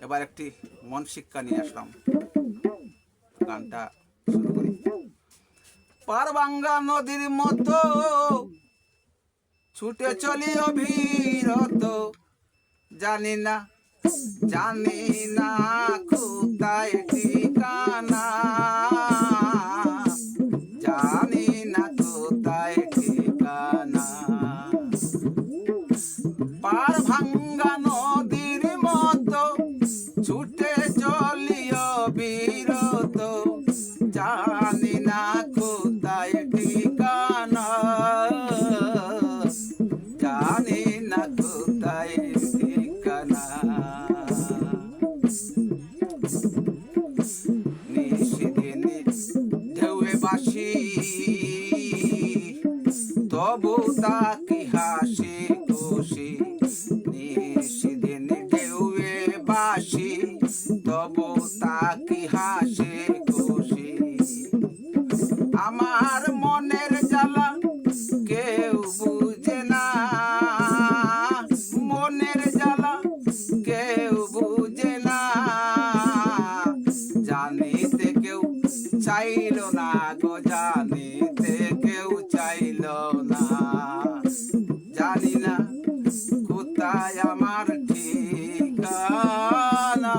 এবার একটি মন শিক্ষা নিয়ে আসলাম। গানটা শুরু করি। পারভাঙ্গা নদীর মতো ছুটে চলি অবিরত, জানি না কোথায় ঠিকানা, জানি না কোথায় ঠিকানা। পারভাঙ্গা নদীর মতো ছুটে চলি অবিরত, জানি না কোথায় ঠিকানা, জানি না কোথায় ঠিকানা। নিশিদিন ঢেউয়ে বাসি, তবু তাকি হাসি খুশি। নিশিদিন ঢেউয়ে বাসি, তবু তাকি হাসি খুশি। আমার মনের জ্বালা কেউ বুঝে না, মনের জ্বালা কেউ বুঝে না। জানিতে কেউ চাইল না গো, জানিতে কেউ চাইল না। জানি না কোথায় আমার ঠিকানা,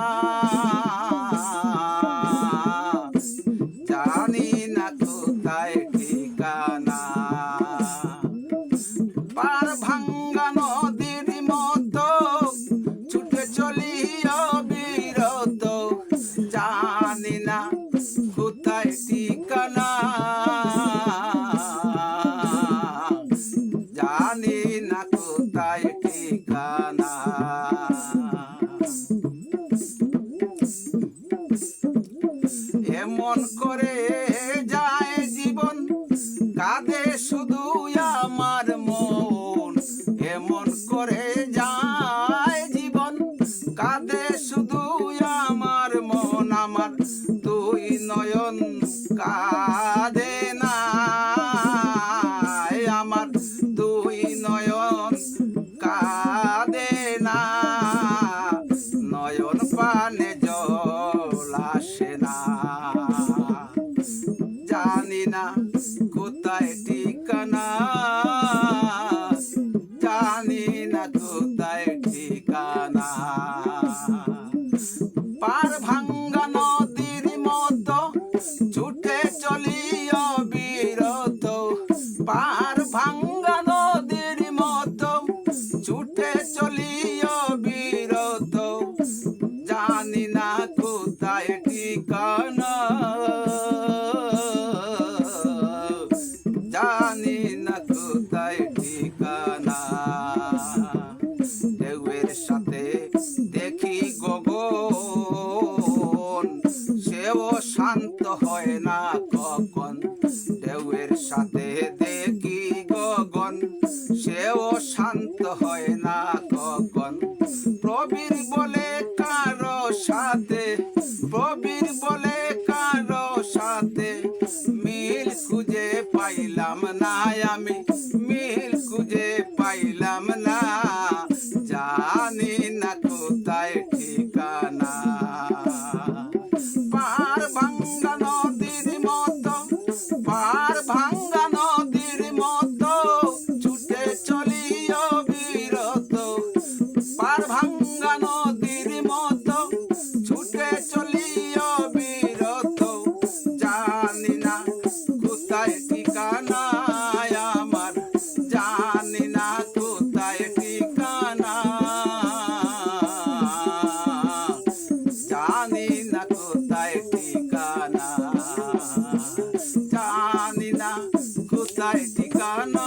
জানি না কোথায় ঠিকানা। পারভাঙ্গা নদীর মতো ছুটে চলি অবিরত, জানি না কোথায় ঠিকানা, জানি না কোথায় ঠিকানা। এমন করে যায় জীবন, কাঁদে শুধু আমার মন। এমন করে যায় জীবন, কাঁদে শুধু আমার মন। আমার দুই নয়ন কাঁদে না, আমার দুই নয়ন কাঁদে না। নয়ন পানে জল আসে না, জানি না কোথায় ঠিকানা, জানি না কোথায় ঠিকানা। পারভাঙ্গা নদীর মতো ছুটে চলি অবিরত, পারভাঙ্গা নদীর মতো ছুটে চলি অবিরত, জানি না কোথায় ঠিকানা, জানি না কোথায় ঠিকানা। ঢেউয়ের সাথে দেখি গগন, সেও শান্ত হয় না কখন। ঢেউয়ের সাথে দেখি গগন, সেও শান্ত হয় না কখন। প্রবীর বলে কারো সাথে, প্রবীর বলে কারো সাথে মিল খুঁজে পাইলাম না আমি, মিল খুঁজে পাইলাম না। জানি না কোথায় ঠিকানা। পারভাঙ্গা নদীর মতো, পারভাঙ্গা নদীর মতো ছুটে চলি অবিরত, পারভাঙ্গা নদীর মতো ছুটে চলি অবিরত, জানি না কোথায় ঠিকানা আমার, জানি না কোথায় ঠিকানা, জানি না কোথায় ঠিকানা, জানি না কোথায় ঠিকানা।